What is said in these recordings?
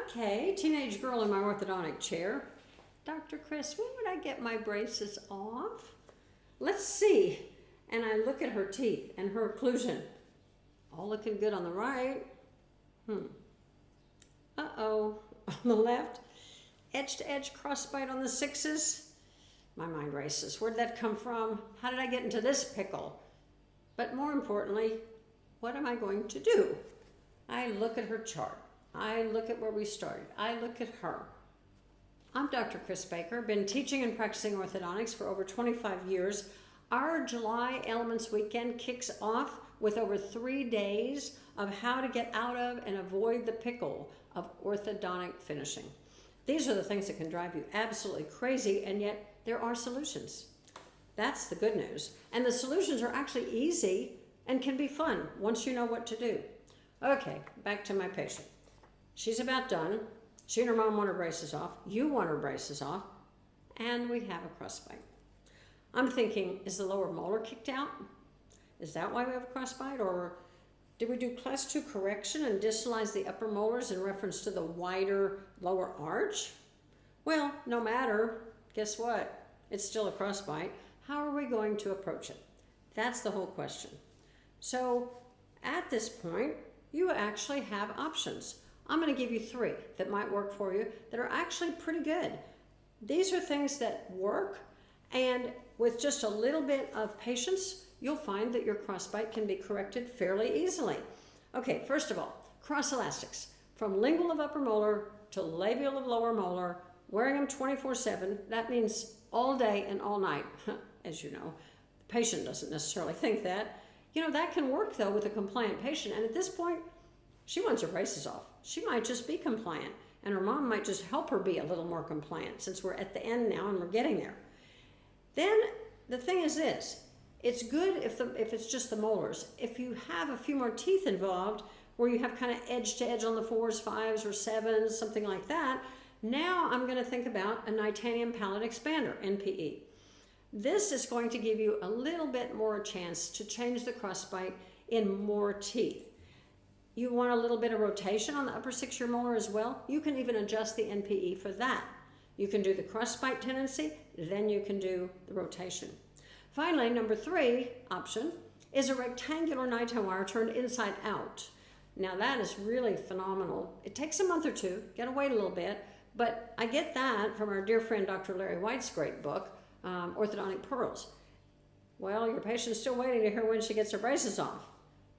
Okay, teenage girl in my orthodontic chair. Dr. Chris, when would I get my braces off? Let's see. And I look at her teeth and her occlusion. All looking good on the right. Uh-oh. On the left, edge to edge crossbite on the 6s. My mind races. Where did that come from? How did I get into this pickle? But more importantly, what am I going to do? I look at her chart. I look at where we started. I look at her. I'm Dr. Chris Baker, been teaching and practicing orthodontics for over 25 years. Our July Elements Weekend kicks off with over 3 days of how to get out of and avoid the pickle of orthodontic finishing. These are the things that can drive you absolutely crazy, and yet there are solutions. That's the good news. And the solutions are actually easy and can be fun once you know what to do. Okay, back to my patient. She's about done. She and her mom want her braces off. You want her braces off. And we have a crossbite. I'm thinking, is the lower molar kicked out? Is that why we have a crossbite? Or did we do class 2 correction and distalize the upper molars in reference to the wider lower arch? Well, no matter. Guess what? It's still a crossbite. How are we going to approach it? That's the whole question. So at this point, you actually have options. I'm going to give you 3 that might work for you that are actually pretty good. These are things that work, and with just a little bit of patience, you'll find that your crossbite can be corrected fairly easily. Okay, first of all, cross elastics. From lingual of upper molar to labial of lower molar, wearing them 24/7, that means all day and all night, as you know. The patient doesn't necessarily think that. You know, that can work though with a compliant patient, and at this point, she wants her braces off. She might just be compliant, and her mom might just help her be a little more compliant since we're at the end now and we're getting there. Then the thing is this, it's good if it's just the molars. If you have a few more teeth involved, where you have kind of edge to edge on the 4s, 5s, or 7s, something like that, now I'm going to think about a Nitanium Palate Expander, NPE. This is going to give you a little bit more chance to change the crossbite in more teeth. You want a little bit of rotation on the upper 6-year molar as well? You can even adjust the NPE for that. You can do the crossbite tendency, then you can do the rotation. Finally, number 3 option is a rectangular Nito wire turned inside out. Now that is really phenomenal. It takes a month or 2, gotta wait a little bit, but I get that from our dear friend Dr. Larry White's great book, Orthodontic Pearls. Well, your patient's still waiting to hear when she gets her braces off.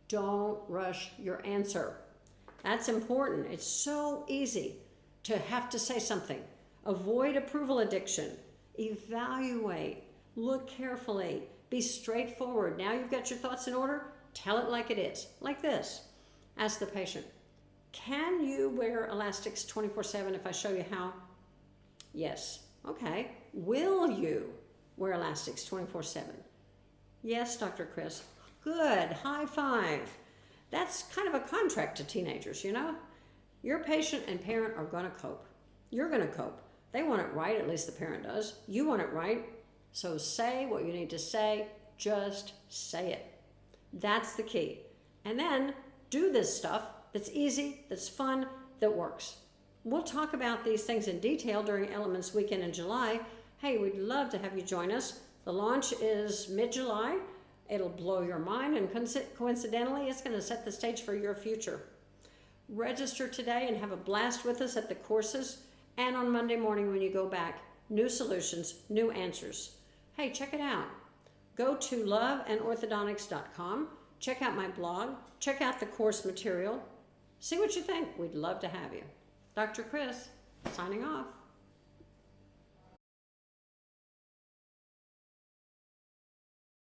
Don't rush your answer. That's important. It's so easy to have to say something. Avoid approval addiction. Evaluate. Look carefully. Be straightforward. Now you've got your thoughts in order. Tell it like it is. Like this. Ask the patient, can you wear elastics 24/7 if I show you how? Yes. Okay. Will you wear elastics 24/7? Yes, Dr. Chris. Good, high five. That's kind of a contract to teenagers, you know? Your patient and parent are gonna cope. You're gonna cope. They want it right, at least the parent does. You want it right, so say what you need to say, just say it. That's the key. And then do this stuff that's easy, that's fun, that works. We'll talk about these things in detail during Elements Weekend in July. Hey, we'd love to have you join us. The launch is mid-July. It'll blow your mind, and coincidentally, it's going to set the stage for your future. Register today and have a blast with us at the courses, and on Monday morning when you go back, new solutions, new answers. Hey, check it out. Go to loveandorthodontics.com, check out my blog, check out the course material, see what you think. We'd love to have you. Dr. Chris, signing off.